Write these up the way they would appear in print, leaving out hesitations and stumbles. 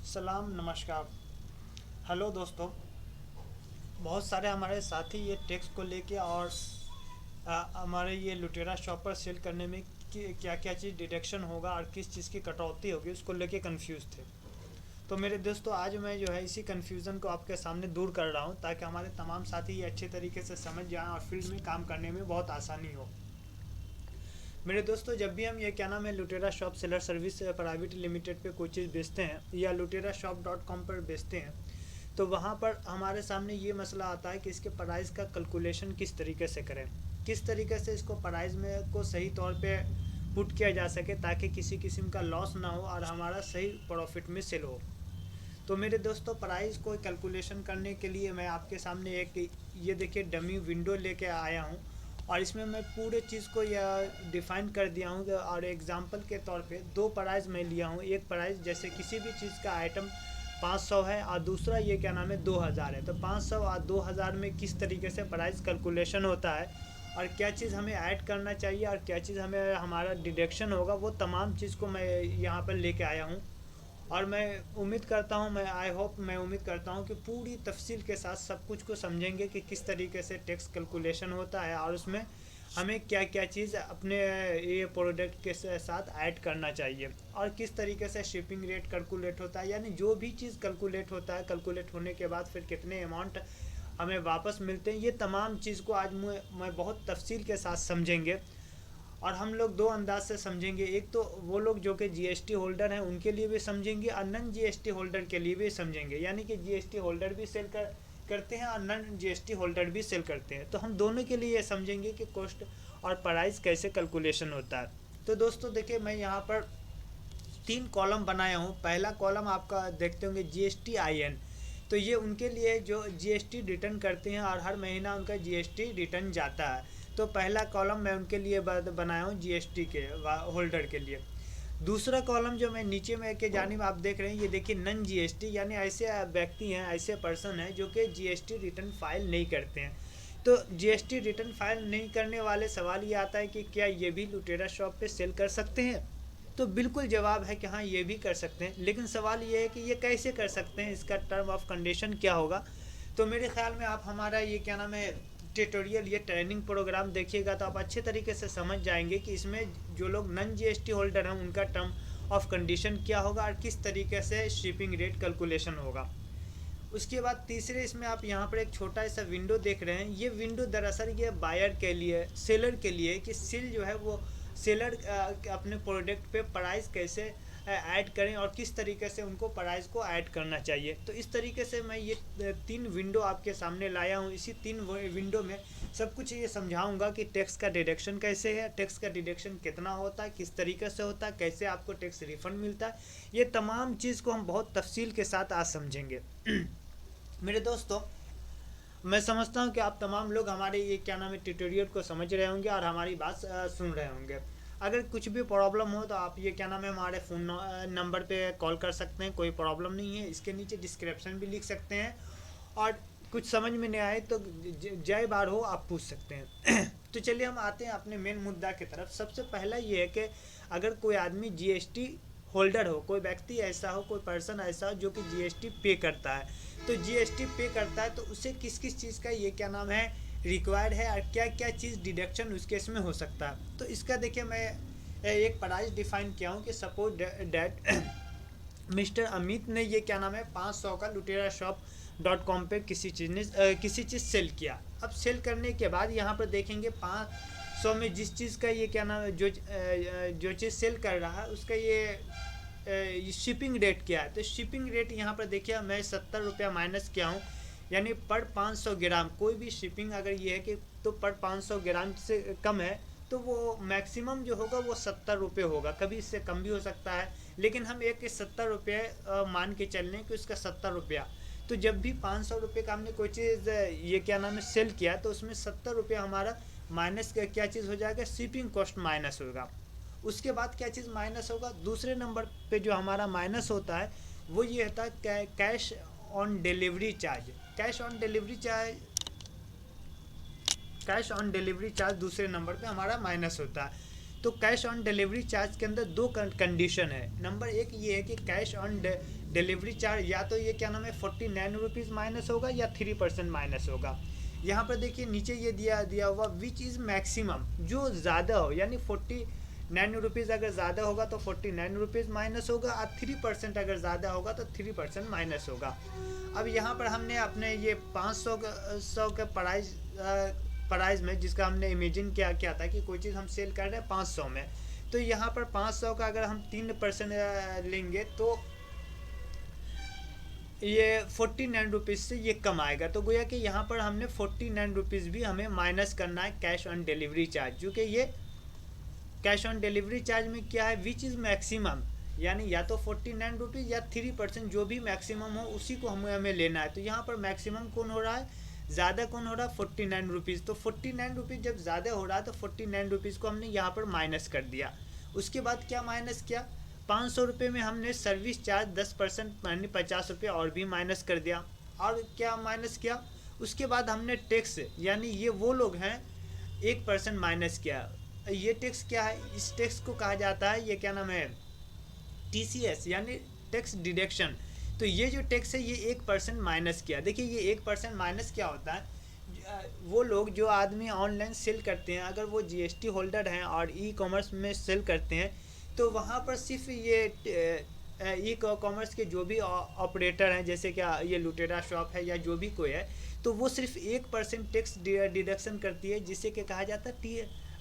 सलाम नमस्कार। हेलो दोस्तों। बहुत सारे हमारे साथी ये टैक्स को लेके और हमारे ये लुटेरा शॉप पर सेल करने में क्या क्या चीज़ डिडक्शन होगा और किस चीज़ की कटौती होगी उसको लेके कंफ्यूज थे। तो मेरे दोस्तों आज मैं जो है इसी कंफ्यूजन को आपके सामने दूर कर रहा हूँ ताकि हमारे तमाम साथी ये अच्छे तरीके से समझ जाएं और फील्ड में काम करने में बहुत आसानी हो। मेरे दोस्तों जब भी हम ये क्या नाम है लुटेरा shop seller service private limited पे कोई चीज़ बेचते हैं या लुटेरा शॉप डॉट कॉम पर बेचते हैं तो वहाँ पर हमारे सामने ये मसला आता है कि इसके प्राइस का कैलकुलेशन किस तरीके से करें, किस तरीके से इसको प्राइस में को सही तौर पे पुट किया जा सके ताकि किसी किस्म का लॉस ना हो और हमारा सही प्रॉफिट में सेल हो। तो मेरे दोस्तों प्राइस को कैलकुलेशन करने के लिए मैं आपके सामने एक ये देखिए डमी विंडो लेके आया हूँ और इसमें मैं पूरे चीज़ को यह डिफ़ाइन कर दिया हूँ और एग्जांपल के तौर पे दो प्राइस मैं लिया हूँ। एक प्राइस जैसे किसी भी चीज़ का आइटम 500 है और दूसरा ये क्या नाम है 2000 है। तो 500 और 2000 में किस तरीके से प्राइस कैलकुलेशन होता है और क्या चीज़ हमें ऐड करना चाहिए और क्या चीज़ हमें हमारा डिडक्शन होगा, वो तमाम चीज़ को मैं यहाँ पर लेके आया हूँ। और मैं उम्मीद करता हूँ कि पूरी तफसील के साथ सब कुछ को समझेंगे कि किस तरीके से टैक्स कैलकुलेशन होता है और उसमें हमें क्या क्या चीज़ अपने ये प्रोडक्ट के साथ ऐड करना चाहिए और किस तरीके से शिपिंग रेट कैलकुलेट होता है, यानी जो भी चीज़ कैलकुलेट होता है कैलकुलेट होने के बाद फिर कितने अमाउंट हमें वापस मिलते हैं। ये तमाम चीज़ को आज मैं बहुत तफसील के साथ समझेंगे और हम लोग दो अंदाज से समझेंगे। एक तो वो लोग जो कि जीएसटी होल्डर हैं उनके लिए भी समझेंगे और नॉन जीएसटी होल्डर के लिए भी समझेंगे, यानी कि जीएसटी होल्डर भी करते हैं और नॉन जीएसटी होल्डर भी सेल करते हैं। तो हम दोनों के लिए ये समझेंगे कि कॉस्ट और प्राइस कैसे कैलकुलेशन होता है। तो दोस्तों देखिए मैं यहाँ पर तीन कॉलम बनाया हूँ। पहला कॉलम आपका देखते होंगे जीएसटी आईएन, तो ये उनके लिए जो जीएसटी रिटर्न करते हैं और हर महीना उनका जीएसटी रिटर्न जाता है। तो पहला कॉलम मैं उनके लिए बनाया हूँ जीएसटी के होल्डर के लिए। दूसरा कॉलम जो मैं नीचे में के जानिब आप देख रहे हैं ये देखिए नन जीएसटी, यानी ऐसे व्यक्ति हैं ऐसे पर्सन हैं जो कि जीएसटी रिटर्न फाइल नहीं करते हैं। तो जीएसटी रिटर्न फाइल नहीं करने वाले सवाल ये आता है कि क्या ये भी लुटेरा शॉप पे सेल कर सकते हैं। तो बिल्कुल जवाब है कि हाँ ये भी कर सकते हैं, लेकिन सवाल ये है कि ये कैसे कर सकते हैं, इसका टर्म ऑफ कंडीशन क्या होगा। तो मेरे ख्याल में आप हमारा ये क्या नाम है ट्यूटोरियल ये ट्रेनिंग प्रोग्राम देखिएगा तो आप अच्छे तरीके से समझ जाएंगे कि इसमें जो लोग नॉन जीएसटी होल्डर हैं उनका टर्म ऑफ कंडीशन क्या होगा और किस तरीके से शिपिंग रेट कैलकुलेशन होगा। उसके बाद तीसरे इसमें आप यहाँ पर एक छोटा सा विंडो देख रहे हैं। ये विंडो दरअसल ये बायर के लिए सेलर के लिए कि सेल जो है वो सेलर अपने प्रोडक्ट पे प्राइस कैसे ऐड करें और किस तरीके से उनको प्राइस को ऐड करना चाहिए। तो इस तरीके से मैं ये तीन विंडो आपके सामने लाया हूँ। इसी तीन विंडो में सब कुछ ये समझाऊंगा कि टैक्स का डिडक्शन कैसे है, टैक्स का डिडक्शन कितना होता है, किस तरीके से होता है, कैसे आपको टैक्स रिफंड मिलता है। ये तमाम चीज़ को हम बहुत तफसील के साथ आज समझेंगे। मेरे दोस्तों मैं समझता हूँ कि आप तमाम लोग हमारे ये क्या नाम है ट्यूटोरियल को समझ रहे होंगे और हमारी बात सुन रहे होंगे। अगर कुछ भी प्रॉब्लम हो तो आप ये क्या नाम है हमारे फ़ोन नंबर पे कॉल कर सकते हैं, कोई प्रॉब्लम नहीं है। इसके नीचे डिस्क्रिप्शन भी लिख सकते हैं और कुछ समझ में नहीं आए तो जय बार हो आप पूछ सकते हैं। तो चलिए हम आते हैं अपने मेन मुद्दा की तरफ। सबसे पहला ये है कि अगर कोई आदमी जीएसटी होल्डर हो, कोई व्यक्ति ऐसा हो, कोई पर्सन ऐसा हो जो कि जीएसटी पे करता है, तो जीएसटी पे करता है तो उसे किस किस चीज़ का ये क्या नाम है रिक्वायर्ड है और क्या क्या चीज़ डिडक्शन उस केस में हो सकता है। तो इसका देखिए मैं एक प्राइस डिफाइन किया हूँ कि सपोज डैट मिस्टर अमित ने ये क्या नाम है 500 का लुटेरा शॉप डॉट कॉम पर किसी चीज़ सेल किया। अब सेल करने के बाद यहाँ पर देखेंगे 500 में जिस चीज़ का ये क्या नाम है जो चीज़ सेल कर रहा है उसका ये शिपिंग रेट क्या है। तो शिपिंग रेट यहाँ पर देखिए मैं 70 रुपया माइनस किया हूँ, यानी पर 500 ग्राम कोई भी शिपिंग अगर ये है कि तो पर 500 ग्राम से कम है तो वो मैक्सिमम जो होगा वो 70 रुपये होगा, कभी इससे कम भी हो सकता है, लेकिन हम एक 70 रुपये मान के चल रहे हैं कि उसका 70 रुपया। तो जब भी 500 रुपये का हमने कोई चीज़ ये क्या नाम है सेल किया तो उसमें 70 रुपया हमारा माइनस का क्या चीज़ हो जाएगा, शिपिंग कॉस्ट माइनस होगा। उसके बाद क्या चीज़ माइनस होगा, दूसरे नंबर पे जो हमारा माइनस होता है वो ये होता है cash on delivery charge. Cash on delivery charge दूसरे नंबर पे हमारा माइनस होता है। तो कैश ऑन डिलीवरी चार्ज के अंदर दो कंडीशन है। नंबर एक ये है कि कैश ऑन डिलीवरी चार्ज या तो ये क्या नाम है 49 रुपीज़ माइनस होगा या 3% माइनस होगा। यहाँ पर देखिए नीचे ये दिया हुआ विच इज़ मैक्सिमम, जो ज़्यादा हो, यानी 49 रुपीज़ अगर ज़्यादा होगा तो 49 रुपीज़ माइनस होगा, और 3% अगर ज़्यादा होगा तो 3% माइनस होगा। अब यहाँ पर हमने अपने ये 500 के प्राइस में, जिसका हमने इमेजिन किया था कि कोई चीज़ हम सेल कर रहे हैं 500 में, तो यहाँ पर 500 का अगर हम 3% लेंगे तो ये 49 रुपीज़ से ये कम आएगा। तो गोया कि यहाँ पर हमने 49 रुपीज़ भी हमें माइनस करना है कैश ऑन डिलीवरी चार्ज, क्योंकि ये कैश ऑन डिलीवरी चार्ज में क्या है विच इज़ मैक्सिमम, यानी या तो 49 रुपीज़ या 3% जो भी मैक्सिमम हो उसी को हमें लेना है। तो यहाँ पर मैक्सिमम कौन हो रहा है, ज़्यादा कौन हो रहा है 49 रुपीज़। तो 49 रुपीज़ जब ज़्यादा हो रहा है तो 49 रुपीज़ को हमने यहाँ पर माइनस कर दिया। उसके बाद क्या माइनस किया, 500 रुपये में हमने सर्विस चार्ज 10% यानी 50 रुपये और भी माइनस कर दिया। और क्या माइनस किया, उसके बाद हमने टैक्स, यानी ये वो लोग हैं 1% माइनस किया। ये टैक्स क्या है, इस टैक्स को कहा जाता है, ये क्या नाम है TCS, यानी टैक्स डिडक्शन। तो ये जो टैक्स है ये 1% माइनस किया। देखिए ये 1% माइनस क्या होता है, वो लोग जो आदमी ऑनलाइन सेल करते हैं, अगर वो GST होल्डर हैं और ई-कॉमर्स में सेल करते हैं, तो वहाँ पर सिर्फ ये ई-कॉमर्स के जो भी ऑपरेटर हैं, जैसे कि ये लुटेरा शॉप है या जो भी कोई है, तो वो सिर्फ 1% टैक्स डिडक्शन करती है, जिससे कि कहा जाता है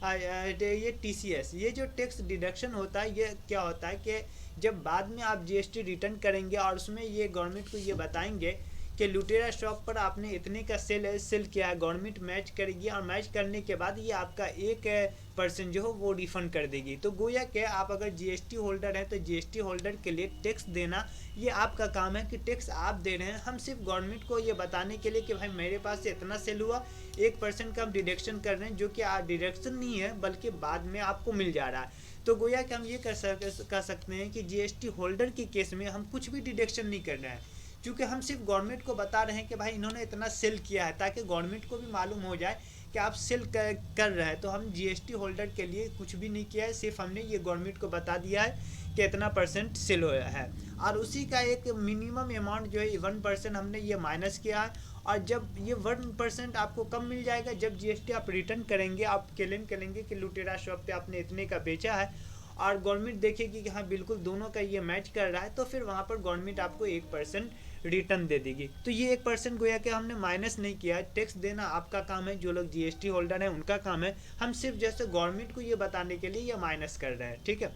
ये TCS। ये जो टैक्स डिडक्शन होता है ये क्या होता है कि जब बाद में आप GST रिटर्न करेंगे और उसमें ये गवर्नमेंट को ये बताएंगे कि लुटेरा शॉप पर आपने इतने का सेल किया है, गवर्नमेंट मैच करेगी और मैच करने के बाद ये आपका 1% जो हो वो रिफंड कर देगी। तो गोया कि आप अगर GST होल्डर हैं तो GST होल्डर के लिए टैक्स देना ये आपका काम है कि टैक्स आप दे रहे हैं। हम सिर्फ गवर्नमेंट को ये बताने के लिए कि भाई मेरे पास से इतना सेल हुआ, 1% का हम डिडक्शन कर रहे हैं, जो कि डिडक्शन नहीं है बल्कि बाद में आपको मिल जा रहा है। तो गोया कि हम ये कर सकते हैं कि GST होल्डर के केस में हम कुछ भी डिडक्शन नहीं कर रहे हैं, क्योंकि हम सिर्फ गवर्नमेंट को बता रहे हैं कि भाई इन्होंने इतना सेल किया है, ताकि गवर्नमेंट को भी मालूम हो जाए कि आप सेल कर रहे हैं। तो हम GST होल्डर के लिए कुछ भी नहीं किया है, सिर्फ हमने ये गवर्नमेंट को बता दिया है कि इतना % सेल हुआ है, और उसी का एक मिनिमम अमाउंट जो है 1% हमने ये माइनस किया है। और जब ये 1% आपको कम मिल जाएगा, जब GST आप रिटर्न करेंगे, आप क्लेम करेंगे कि लुटेरा शॉप पे आपने इतने का बेचा है, और गवर्नमेंट देखेगी कि हाँ बिल्कुल दोनों का ये मैच कर रहा है, तो फिर वहाँ पर गवर्नमेंट आपको 1% रिटर्न दे देगी। तो ये 1% गोया कि हमने माइनस नहीं किया। टैक्स देना आपका काम है, जो लोग GST होल्डर हैं उनका काम है, हम सिर्फ जैसे गवर्नमेंट को ये बताने के लिए ये माइनस कर रहे हैं, ठीक है।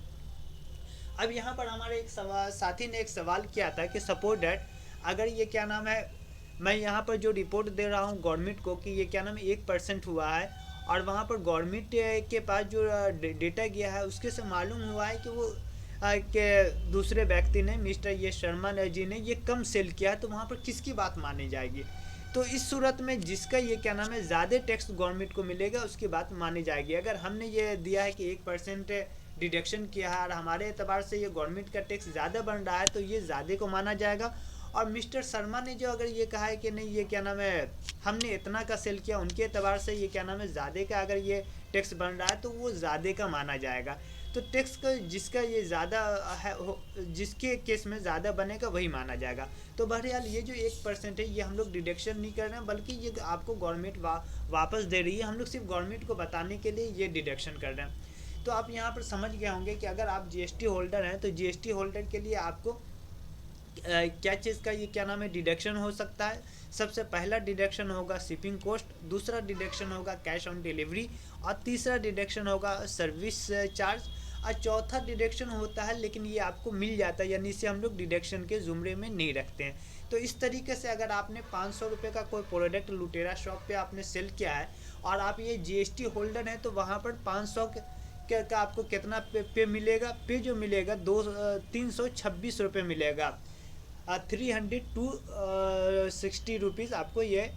अब यहाँ पर हमारे एक साथी ने एक सवाल किया था कि सपोज डैट अगर ये क्या नाम है, मैं यहाँ पर जो रिपोर्ट दे रहा हूँ गवर्नमेंट को कि ये क्या नाम है 1% हुआ है, और वहाँ पर गवर्नमेंट के पास जो डेटा गया है उसके से मालूम हुआ है कि वो कि दूसरे व्यक्ति ने, मिस्टर ये शर्मा जी ने ये कम सेल किया, तो वहाँ पर किसकी बात मानी जाएगी। तो इस सूरत में जिसका ये क्या नाम है ज़्यादा टैक्स गवर्नमेंट को मिलेगा उसकी बात मानी जाएगी। अगर हमने ये दिया है कि 1% डिडक्शन किया है और हमारे एतबार से ये गवर्नमेंट का टैक्स ज़्यादा बन रहा है, तो ये ज़्यादा को माना जाएगा। और मिस्टर शर्मा ने जो अगर ये कहा है कि नहीं ये क्या नाम है हमने इतना का सेल किया, उनके एतबार से ये क्या नाम है ज़्यादा का अगर ये टैक्स बन रहा है तो वो ज़्यादा का माना जाएगा। तो टैक्स का जिसका ये ज़्यादा है, जिसके केस में ज़्यादा बनेगा वही माना जाएगा। तो बहरहाल ये जो 1% है ये हम लोग डिडक्शन नहीं कर रहे हैं, बल्कि ये आपको गवर्नमेंट वापस दे रही है, हम लोग सिर्फ गवर्नमेंट को बताने के लिए ये डिडक्शन कर रहे हैं। तो आप यहाँ पर समझ गए होंगे कि अगर आप GST होल्डर हैं तो GST होल्डर के लिए आपको क्या चीज़ का ये क्या नाम है डिडक्शन हो सकता है। सबसे पहला डिडक्शन होगा शिपिंग कॉस्ट, दूसरा डिडक्शन होगा कैश ऑन डिलीवरी, और तीसरा डिडक्शन होगा सर्विस चार्ज, और चौथा डिडक्शन होता है लेकिन ये आपको मिल जाता है, यानी इसे हम लोग डिडक्शन के ज़ुमरे में नहीं रखते हैं। तो इस तरीके से अगर आपने 500 रुपये का कोई प्रोडक्ट लुटेरा शॉप पे आपने सेल किया है और आप ये GST होल्डर हैं, तो वहाँ पर 500 का आपको कितना पे मिलेगा, पे जो मिलेगा 326 रुपये मिलेगा। 360 रुपीज़ आपको ये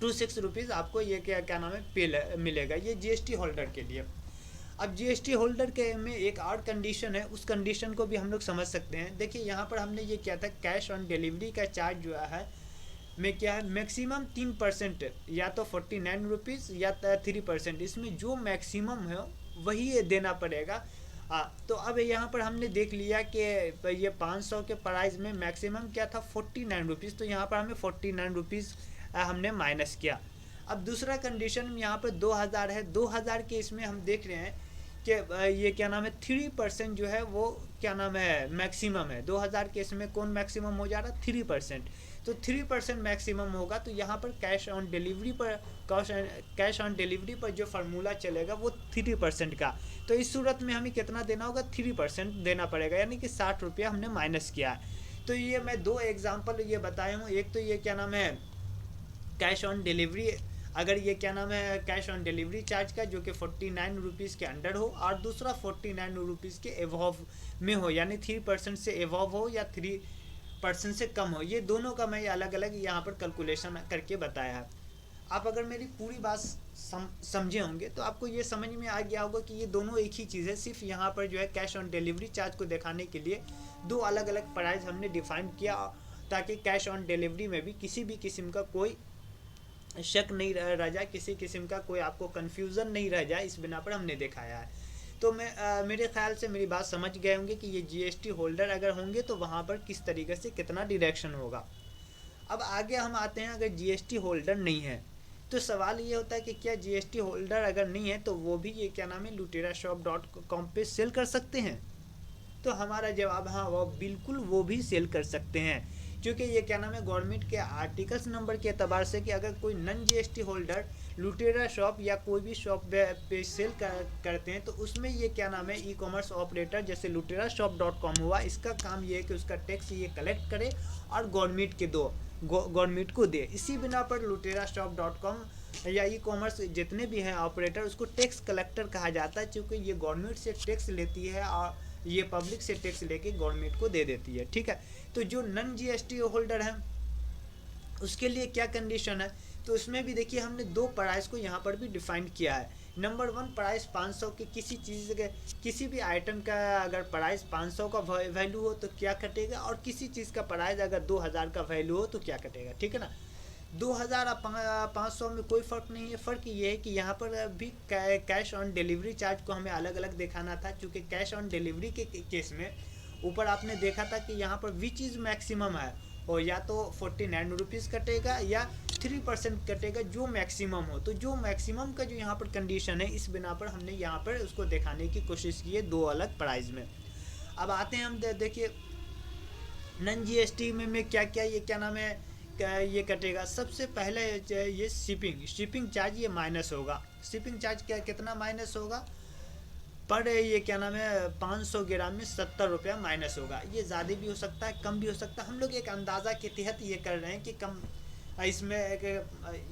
26 रुपीज़ आपको ये क्या नाम है पे मिलेगा, ये GST होल्डर के लिए। अब GST होल्डर के में एक और कंडीशन है, उस कंडीशन को भी हम लोग समझ सकते हैं। देखिए यहाँ पर हमने ये किया था कैश ऑन डिलीवरी का चार्ज जो है में क्या है मैक्सिमम 3%, या तो 49 रुपीज़ या 3%, इसमें जो मैक्सिमम है वही देना पड़ेगा। तो अब यहाँ पर हमने देख लिया कि ये 500 के प्राइस में मैक्सिमम क्या था 49 रुपीज़, तो यहाँ पर हमें 49 रुपीज़ हमने माइनस किया। अब दूसरा कंडीशन में यहाँ पर 2000 है, 2000 के इसमें हम देख रहे हैं कि ये क्या नाम है 3% जो है वो क्या नाम है मैक्सिमम है। 2000 के इसमें कौन मैक्सिमम हो जा रहा है 3%, तो 3% मैक्सिमम होगा। तो यहाँ पर कैश ऑन डिलीवरी पर कैश ऑन डिलीवरी पर जो फार्मूला चलेगा वो 3% का। तो इस सूरत में हमें कितना देना होगा 3% देना पड़ेगा, यानी कि 60 रुपया हमने माइनस किया है। तो ये मैं 2 एग्जाम्पल ये बताया हूँ। एक तो ये क्या नाम है कैश ऑन डिलीवरी, अगर ये क्या नाम है कैश ऑन डिलीवरी चार्ज का जो कि 49 रुपीज़ के अंडर हो, और दूसरा 49 रुपीज़ के एवॉव में हो, यानी 3% से एवॉव हो या 3% से कम हो। ये दोनों का मैं अलग अलग यहाँ पर कैलकुलेशन करके बताया है। आप अगर मेरी पूरी बात समझे होंगे तो आपको ये समझ में आ गया होगा कि ये दोनों एक ही चीज़ है। सिर्फ यहाँ पर जो है कैश ऑन डिलीवरी चार्ज को दिखाने के लिए 2 अलग अलग प्राइस हमने डिफाइन किया, ताकि कैश ऑन डिलीवरी में भी किसी भी किस्म का कोई शक नहीं रह जाए, किसी किस्म का कोई आपको कन्फ्यूज़न नहीं रह जाए, इस बिना पर हमने दिखाया है। तो मेरे ख्याल से मेरी बात समझ गए होंगे कि ये जीएसटी होल्डर अगर होंगे तो वहाँ पर किस तरीके से कितना डिडक्शन होगा। अब आगे हम आते हैं, अगर जीएसटी होल्डर नहीं है तो सवाल ये होता है कि क्या जीएसटी होल्डर अगर नहीं है तो वो भी ये क्या नाम है luterashop.com पे सेल कर सकते हैं? तो हमारा जवाब हाँ, वो बिल्कुल वो भी सेल कर सकते हैं, क्योंकि ये क्या नाम है गवर्नमेंट के आर्टिकल्स नंबर के एतबार से कि अगर कोई नॉन जीएसटी होल्डर लुटेरा शॉप या कोई भी शॉप पे सेल करते हैं तो उसमें ये क्या नाम है ई कॉमर्स ऑपरेटर जैसे luterashop.com हुआ, इसका काम ये है कि उसका टैक्स ये कलेक्ट करे और गवर्नमेंट को दे। इसी बिना पर luterashop.com या ई कॉमर्स जितने भी हैं ऑपरेटर उसको टैक्स कलेक्टर कहा जाता है, क्योंकि ये गवर्नमेंट से टैक्स लेती है और ये पब्लिक से टैक्स लेके गवर्नमेंट को दे देती है। ठीक है, तो जो नॉन जीएसटी होल्डर है उसके लिए क्या कंडीशन है, तो उसमें भी देखिए हमने 2 प्राइस को यहाँ पर भी डिफाइन किया है। नंबर 1 प्राइस 500 के किसी चीज़ के किसी भी आइटम का अगर प्राइस 500 का वैल्यू हो तो क्या कटेगा, और किसी चीज़ का प्राइस अगर 2000 का वैल्यू हो तो क्या कटेगा। ठीक है ना, 2000 और 500 में कोई फ़र्क नहीं है। फ़र्क ये है कि यहाँ पर भी कैश ऑन डिलीवरी चार्ज को हमें अलग अलग दिखाना था, क्योंकि कैश ऑन डिलीवरी के केस में ऊपर आपने देखा था कि यहाँ पर विच इज़ मैक्सिमम है, और या तो 49 रुपीज़ कटेगा या 3% कटेगा जो मैक्सिमम हो। तो जो मैक्सिमम का जो यहाँ पर कंडीशन है, इस बिना पर हमने यहाँ पर उसको दिखाने की कोशिश की है 2 अलग प्राइस में। अब आते हैं हम देखिए नॉन जीएसटी में क्या क्या ये क्या नाम है ये कटेगा। सबसे पहले ये शिपिंग चार्ज ये माइनस होगा। शिपिंग चार्ज कितना माइनस होगा पर ये क्या नाम है 500 ग्राम में 70 रुपया माइनस होगा। ये ज़्यादा भी हो सकता है कम भी हो सकता है, हम लोग एक अंदाज़ा के तहत ये कर रहे हैं कि कम इसमें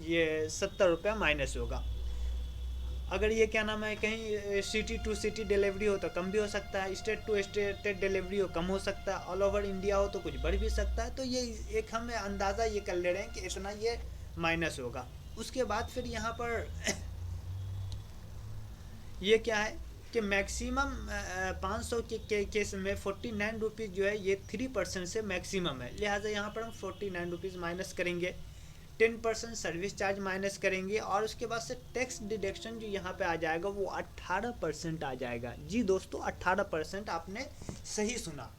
ये 70 रुपया माइनस होगा। अगर ये क्या नाम है कहीं सिटी टू सिटी डिलीवरी हो तो कम भी हो सकता है, स्टेट टू स्टेट डिलीवरी हो कम हो सकता है, ऑल ओवर इंडिया हो तो कुछ बढ़ भी सकता है। तो ये एक हम अंदाज़ा ये कर ले रहे हैं कि इतना ये माइनस होगा। उसके बाद फिर यहाँ पर ये क्या है कि मैक्सिमम 500 के केस में 49 रुपीज़ जो है ये 3% से मैक्सिमम है, लिहाजा यहाँ पर हम 49 रुपीज़ माइनस करेंगे, 10% सर्विस चार्ज माइनस करेंगे, और उसके बाद से टैक्स डिडक्शन जो यहाँ पे आ जाएगा वो 18% आ जाएगा। जी दोस्तों 18% आपने सही सुना।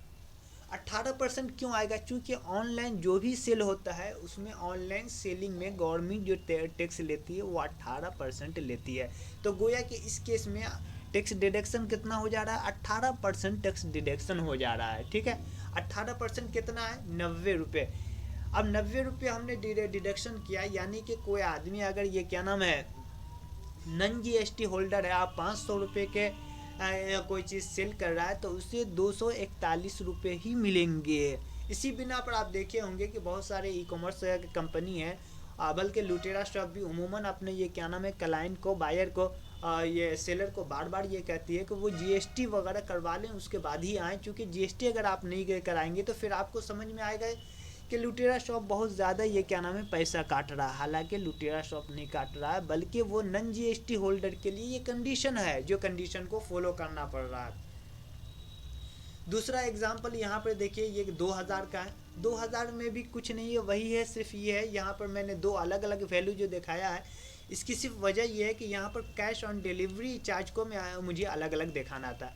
18% क्यों आएगा, क्योंकि ऑनलाइन जो भी सेल होता है उसमें ऑनलाइन सेलिंग में गवर्नमेंट जो टैक्स लेती है वो 18% लेती है। तो गोया कि इस केस में टैक्स डिडक्शन कितना हो जा रहा है 18% टैक्स डिडक्शन हो जा रहा है। ठीक है, 18% कितना है 90 रुपये। अब 90 रुपये हमने डिडक्शन किया, यानी कि कोई आदमी अगर ये क्या नाम है नॉन जीएसटी होल्डर है, आप 500 रुपये के कोई चीज़ सेल कर रहा है तो उसे 241 रुपये ही मिलेंगे। इसी बिना पर आप देखे होंगे कि बहुत सारे ई कॉमर्स कंपनी है, बल्कि लुटेरा शॉप भी उमूमन अपने ये क्या नाम है क्लाइंट को बायर को ये सेलर को बार बार ये कहती है कि वो जीएसटी वगैरह करवा लें उसके बाद ही आएँ, क्योंकि जीएसटी अगर आप नहीं कराएंगे तो फिर आपको समझ में आएगा कि लुटेरा शॉप बहुत ज़्यादा ये क्या नाम है पैसा काट रहा है। हालांकि लुटेरा शॉप नहीं काट रहा है, बल्कि वो नॉन जीएसटी होल्डर के लिए ये कंडीशन है जो कंडीशन को फॉलो करना पड़ रहा है। दूसरा एग्जांपल यहाँ पर देखिए ये 2000 का है, 2000 में भी कुछ नहीं है, वही है, सिर्फ ये है यहाँ पर मैंने 2 अलग अलग वैल्यू जो दिखाया है इसकी सिर्फ वजह यह है कि यहाँ पर कैश ऑन डिलीवरी चार्ज को मुझे अलग अलग दिखाना था।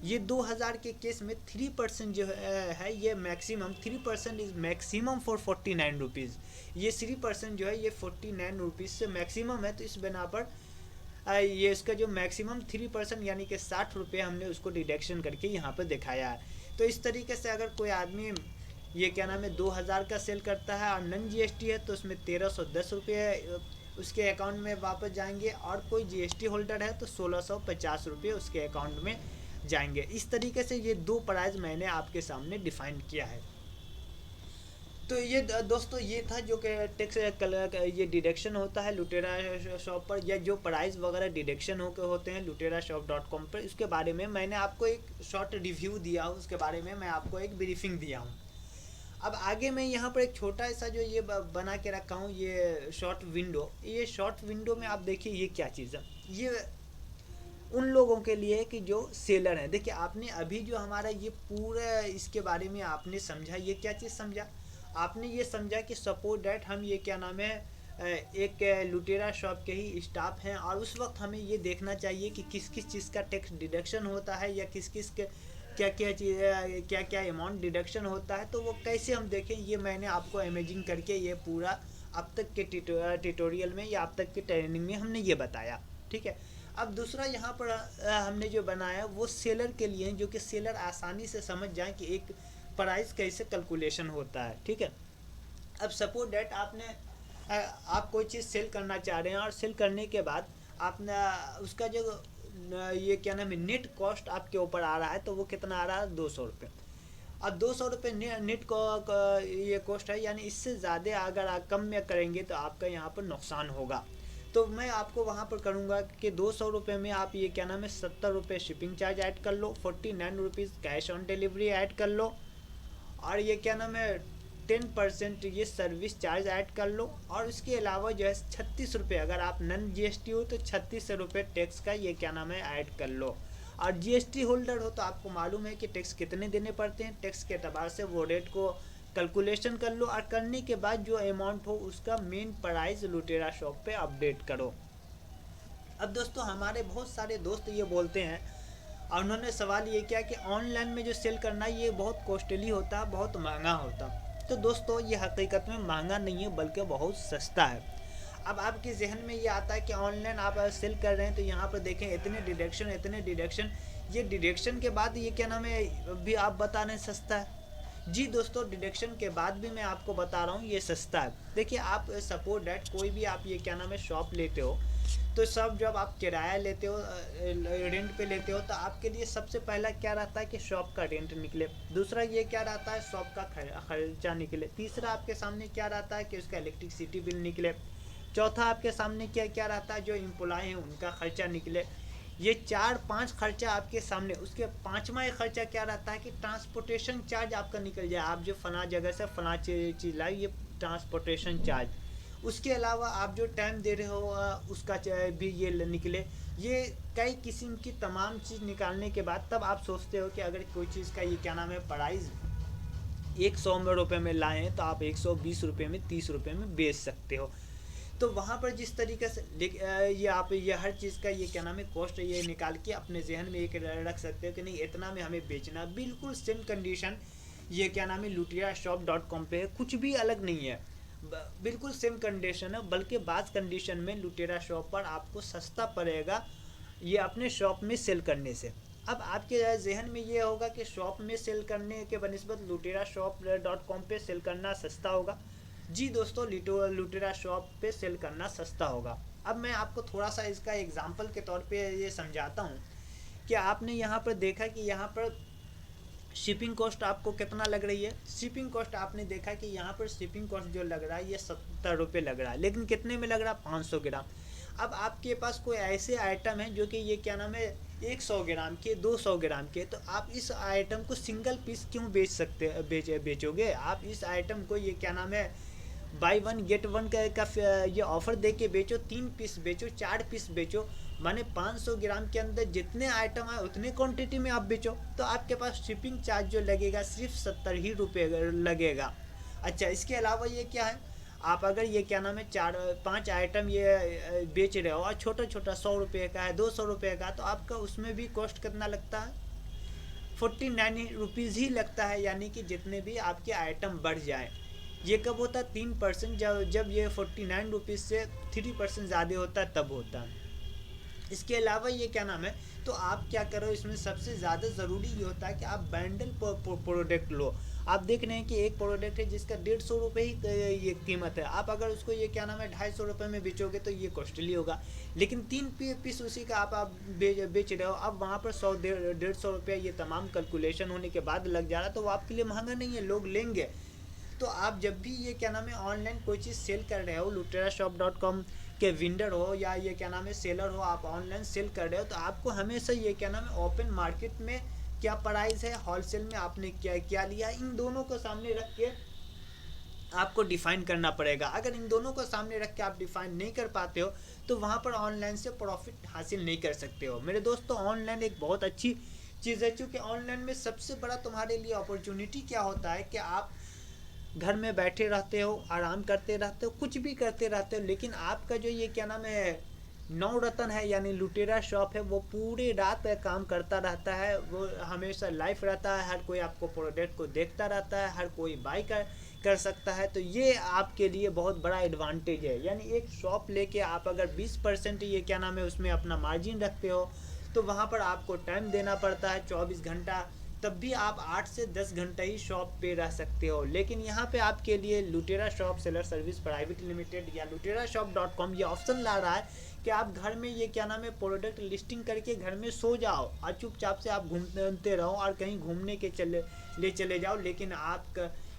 ये 2000 के केस में 3% जो है ये maximum 3% is maximum for 49 rupees. ये 3% जो है ये 49 रुपीज़ से मैक्सिमम है। तो इस बिना पर ये इसका जो मैक्सिमम 3% यानी कि 60 रुपये हमने उसको डिडक्शन करके यहाँ पर दिखाया है। तो इस तरीके से अगर कोई आदमी ये क्या नाम है 2000 का सेल करता है और नन जीएसटी है तो उसमें 1310 रुपये उसके अकाउंट में वापस जाएंगे, और कोई जीएसटी होल्डर है तो 1650 रुपये उसके अकाउंट में जाएंगे। इस तरीके से ये दो प्राइस मैंने आपके सामने डिफाइन किया है। तो ये दोस्तों ये था जो कि टैक्स ये डिडक्शन होता है लुटेरा शॉप पर, या जो प्राइस वगैरह डिडक्शन होते हैं luterashop.com पर, इसके बारे में मैंने आपको एक शॉर्ट रिव्यू दिया हूँ, उसके बारे में मैं आपको एक ब्रीफिंग दिया हूँ। अब आगे मैं यहाँ पर एक छोटा सा जो ये बना के रखा हूँ ये शॉर्ट विंडो, ये शॉर्ट विंडो में आप देखिए ये क्या चीज़ है। ये उन लोगों के लिए कि जो सेलर हैं। देखिए आपने अभी जो हमारा ये पूरा इसके बारे में आपने समझा, ये क्या चीज़ समझा, आपने ये समझा कि सपोज डैट हम ये क्या नाम है एक लुटेरा शॉप के ही स्टाफ हैं, और उस वक्त हमें ये देखना चाहिए कि किस किस चीज़ का टैक्स डिडक्शन होता है, या किस किस के क्या क्या चीज़ क्या क्या अमाउंट डिडक्शन होता है। तो वो कैसे हम देखें, ये मैंने आपको इमेजिन करके ये पूरा अब तक के ट्यूटोरियल में या अब तक के ट्रेनिंग में हमने ये बताया, ठीक है। अब दूसरा यहाँ पर हमने जो बनाया वो सेलर के लिए, जो कि सेलर आसानी से समझ जाए कि एक प्राइस कैसे कैलकुलेशन होता है, ठीक है। अब सपोज डैट आप कोई चीज़ सेल करना चाह रहे हैं, और सेल करने के बाद आपने उसका जो ये क्या नाम है नेट कॉस्ट आपके ऊपर आ रहा है, तो वो कितना आ रहा है 200 रुपये। अब 200 रुपये नेट को ये कॉस्ट है, यानी इससे ज़्यादा अगर आप कम में करेंगे तो आपका यहाँ पर नुकसान होगा। तो मैं आपको वहाँ पर करूँगा कि 200 रुपये में आप ये क्या नाम है 70 रुपये शिपिंग चार्ज ऐड कर लो, 49 rupees cash on delivery add कर लो, और ये क्या नाम है 10% ये सर्विस चार्ज ऐड कर लो, और उसके अलावा जो है 36 रुपये अगर आप नन जीएसटी हो तो 36 रुपये टैक्स का ये क्या नाम है ऐड कर लो। और जीएसटी होल्डर हो तो आपको मालूम है कि टैक्स कितने देने पड़ते हैं, टैक्स के एतबार से वो रेट को कैलकुलेशन कर लो, और करने के बाद जो अमाउंट हो उसका मेन प्राइस लुटेरा शॉप पे अपडेट करो। अब दोस्तों हमारे बहुत सारे दोस्त ये बोलते हैं, और उन्होंने सवाल ये किया कि ऑनलाइन में जो सेल करना ये बहुत कॉस्टली होता है, बहुत महंगा होता। तो दोस्तों ये हकीकत में महंगा नहीं है बल्कि बहुत सस्ता है। अब आपके जहन में ये आता है कि ऑनलाइन आप सेल कर रहे हैं तो यहाँ पर देखें इतने डिडक्शन, ये डिडक्शन के बाद ये क्या नाम है भी आप बता रहे हैं सस्ता है। जी दोस्तों डिडक्शन के बाद भी मैं आपको बता रहा हूँ ये सस्ता है। देखिए आप सपोज डैट कोई भी आप ये क्या नाम है शॉप लेते हो, तो सब जब आप किराया लेते हो रेंट पे लेते हो तो आपके लिए सबसे पहला क्या रहता है कि शॉप का रेंट निकले, दूसरा ये क्या रहता है शॉप का खर्चा निकले, तीसरा आपके सामने क्या रहता है कि उसका इलेक्ट्रिसिटी बिल निकले, चौथा आपके सामने क्या क्या रहता है जो एम्प्लॉय हैं उनका खर्चा निकले। ये 4-5 खर्चा आपके सामने, उसके पाँचवा एक खर्चा क्या रहता है कि ट्रांसपोर्टेशन चार्ज आपका निकल जाए, आप जो फला जगह से फला चीज़ लाई ये ट्रांसपोर्टेशन चार्ज, उसके अलावा आप जो टाइम दे रहे हो उसका भी ये निकले। ये कई किस्म की तमाम चीज़ निकालने के बाद तब आप सोचते हो कि अगर कोई चीज़ का ये क्या नाम है प्राइस 100 रुपये में लाएँ तो आप 120 रुपये में 30 रुपये में बेच सकते हो। तो वहाँ पर जिस तरीके से ये आप ये हर चीज़ का ये क्या नाम है कॉस्ट ये निकाल के अपने जहन में एक रख सकते हो कि नहीं इतना में हमें बेचना। बिल्कुल सेम कंडीशन ये क्या नाम है luterashop.com पे है, कुछ भी अलग नहीं है, बिल्कुल सेम कंडीशन है, बल्कि बाज़ कंडीशन में लुटेरा शॉप पर आपको सस्ता पड़ेगा ये अपने शॉप में सेल करने से। अब आपके जहन में ये होगा कि शॉप में सेल करने के बनिस्बत luterashop.com पे सेल करना सस्ता होगा। जी दोस्तों लुटेरा शॉप पे सेल करना सस्ता होगा। अब मैं आपको थोड़ा सा इसका एग्जांपल के तौर पे ये समझाता हूँ कि आपने यहाँ पर देखा कि यहाँ पर शिपिंग कॉस्ट आपको कितना लग रही है। शिपिंग कॉस्ट आपने देखा कि यहाँ पर शिपिंग कॉस्ट जो लग रहा है ये 70 रुपये लग रहा है, लेकिन कितने में लग रहा है 500 ग्राम। अब आपके पास कोई ऐसे आइटम है जो कि ये क्या नाम है 100 ग्राम के 200 ग्राम के, तो आप इस आइटम को सिंगल पीस क्यों बेचोगे। आप इस आइटम को ये क्या नाम है बाई 1 गेट 1 का ये ऑफर दे के बेचो, 3 पीस बेचो, 4 पीस बेचो, माने 500 ग्राम के अंदर जितने आइटम है उतने क्वांटिटी में आप बेचो, तो आपके पास शिपिंग चार्ज जो लगेगा सिर्फ 70 ही रुपये लगेगा। अच्छा इसके अलावा ये क्या है आप अगर ये क्या नाम है 4-5 आइटम ये बेच रहे हो और छोटा छोटा 100 रुपये का है, 200 रुपये का, तो आपका उसमें भी कॉस्ट कितना लगता है, 49 रुपीज़ ही लगता है। यानी कि जितने भी आपके आइटम बढ़ जाए, ये कब होता है, 3%, जब ये 49 रुपीज़ से 3% ज़्यादा होता है तब होता है। इसके अलावा ये क्या नाम है, तो आप क्या करो, इसमें सबसे ज़्यादा ज़रूरी ये होता है कि आप बैंडल प्रोडक्ट लो। आप देख रहे हैं कि एक प्रोडक्ट है जिसका 150 रुपये ही ये कीमत है, आप अगर उसको ये क्या नाम है 250 रुपये में बेचोगे तो ये कॉस्टली होगा। लेकिन 3 पीस उसी का आप बेच रहे हो, अब वहाँ पर 100-150 रुपये ये तमाम कैलकुलेशन होने के बाद लग जा रहा है, तो वो आपके लिए महंगा नहीं है, लोग लेंगे। तो आप जब भी ये क्या नाम है ऑनलाइन कोई चीज़ सेल कर रहे हो, luterashop.com के विंडर हो या ये क्या नाम है सेलर हो, आप ऑनलाइन सेल कर रहे हो, तो आपको हमेशा ये क्या नाम है ओपन मार्केट में क्या प्राइस है, होलसेल में आपने क्या क्या लिया, इन दोनों को सामने रख के आपको डिफाइन करना पड़ेगा। अगर इन दोनों को सामने रख के आप डिफाइन नहीं कर पाते हो तो वहाँ पर ऑनलाइन से प्रॉफिट हासिल नहीं कर सकते हो। मेरे दोस्तों, ऑनलाइन एक बहुत अच्छी चीज़ है, क्योंकि ऑनलाइन में सबसे बड़ा तुम्हारे लिए अपॉर्चुनिटी क्या होता है कि आप घर में बैठे रहते हो, आराम करते रहते हो, कुछ भी करते रहते हो, लेकिन आपका जो ये क्या नाम है नवरत्न है यानी लुटेरा शॉप है, वो पूरी रात काम करता रहता है, वो हमेशा लाइव रहता है, हर कोई आपको प्रोडक्ट को देखता रहता है, हर कोई बाई कर सकता है। तो ये आपके लिए बहुत बड़ा एडवांटेज है। यानी एक शॉप लेके आप अगर 20% ये क्या नाम है उसमें अपना मार्जिन रखते हो, तो वहाँ पर आपको टाइम देना पड़ता है 24 घंटा, तब भी आप 8 से 10 घंटा ही शॉप पे रह सकते हो। लेकिन यहाँ पे आपके लिए लुटेरा shop seller service private limited या luterashop.com ये ऑप्शन ला रहा है कि आप घर में ये क्या नाम है प्रोडक्ट लिस्टिंग करके घर में सो जाओ और चुपचाप से आप घूमते रहो और कहीं घूमने के चले जाओ, लेकिन आप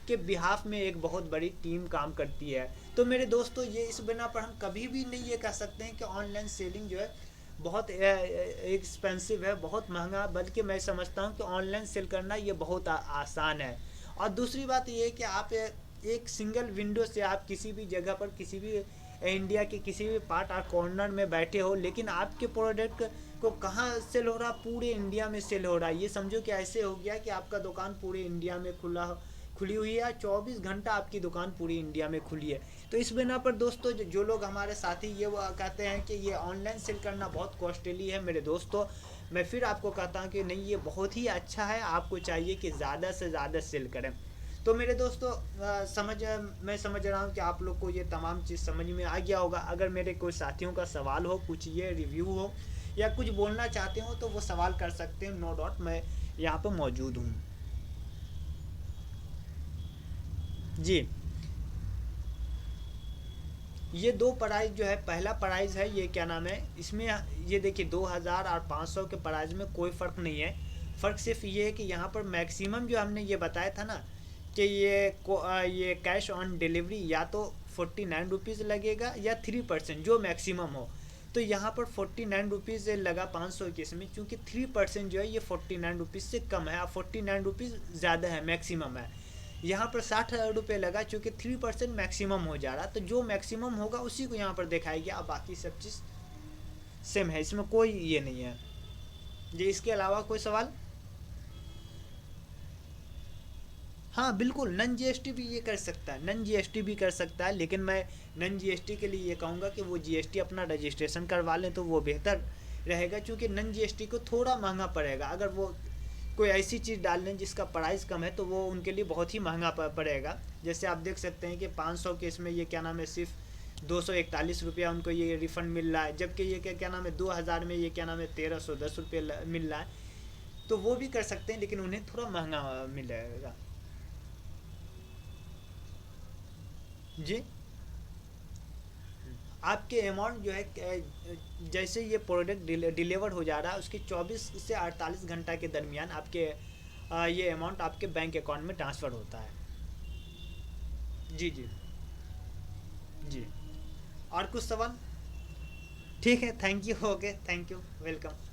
के बिहाफ में एक बहुत बड़ी टीम काम करती है। तो मेरे दोस्तों, ये इस बिना पर हम कभी भी नहीं ये कह सकते हैं कि ऑनलाइन सेलिंग जो है बहुत एक्सपेंसिव है, बहुत महंगा, बल्कि मैं समझता हूँ कि ऑनलाइन सेल करना ये बहुत आसान है। और दूसरी बात ये है कि आप एक सिंगल विंडो से आप किसी भी जगह पर, किसी भी इंडिया के किसी भी पार्ट और कॉर्नर में बैठे हो, लेकिन आपके प्रोडक्ट को कहाँ सेल हो रहा, पूरे इंडिया में सेल हो रहा है। ये समझो कि ऐसे हो गया कि आपका दुकान पूरे इंडिया में खुली हुई है, 24 घंटा आपकी दुकान पूरी इंडिया में खुली है। तो इस बिना पर दोस्तों, जो लोग हमारे साथी ये वो कहते हैं कि ये ऑनलाइन सेल करना बहुत कॉस्टली है, मेरे दोस्तों मैं फिर आपको कहता हूँ कि नहीं, ये बहुत ही अच्छा है, आपको चाहिए कि ज़्यादा से ज़्यादा सेल करें। तो मेरे दोस्तों, मैं समझ रहा हूँ कि आप लोग को ये तमाम चीज़ समझ में आ गया होगा। अगर मेरे कोई साथियों का सवाल हो, कुछ ये रिव्यू हो या कुछ बोलना चाहते हो तो वो सवाल कर सकते हैं, नो डाउट मैं यहाँ पर मौजूद हूँ। जी, ये दो प्राइस जो है, पहला प्राइस है ये क्या नाम है, इसमें ये देखिए 2000 और 500 के प्राइस में कोई फ़र्क नहीं है। फ़र्क सिर्फ ये है कि यहाँ पर मैक्सिमम जो हमने ये बताया था ना कि ये कैश ऑन डिलीवरी या तो 49 रुपीज़ लगेगा या 3% जो मैक्सिमम हो। तो यहाँ पर 49 रुपीज़ लगा 500 के इसमें, क्योंकि 3% जो है ये 49 रुपीज़ से कम है और 49 रुपीज़ ज़्यादा है, मैक्सिमम है। यहाँ पर 60 रुपये लगा, चूँकि 3% मैक्सिमम हो जा रहा, तो जो मैक्सिमम होगा उसी को यहाँ पर दिखाया गया। अब बाकी सब चीज़ सेम है, इसमें कोई ये नहीं है जी। इसके अलावा कोई सवाल? हाँ बिल्कुल, नन जीएसटी भी ये कर सकता है, नन जीएसटी भी कर सकता है, लेकिन मैं नन जीएसटी के लिए ये कहूँगा कि वो जीएसटी अपना रजिस्ट्रेशन करवा लें तो वो बेहतर रहेगा, क्योंकि नन जीएसटी को थोड़ा महंगा पड़ेगा। अगर वो कोई ऐसी चीज़ डाल लें जिसका प्राइस कम है तो वो उनके लिए बहुत ही महंगा पड़ेगा। जैसे आप देख सकते हैं कि 500 के इसमें ये क्या नाम है सिर्फ 241 रुपया उनको ये रिफ़ंड मिल रहा है, जबकि ये क्या नाम है 2000 में ये क्या नाम है 1310 रुपये मिल रहा है। तो वो भी कर सकते हैं, लेकिन उन्हें थोड़ा महंगा मिलेगा जी। आपके अमाउंट जो है जैसे ये प्रोडक्ट डिलीवर हो जा रहा है उसके 24 से 48 घंटा के दरमियान आपके ये अमाउंट आपके बैंक अकाउंट में ट्रांसफ़र होता है। जी जी जी। और कुछ सवाल? ठीक है, thank you, okay, thank you, welcome.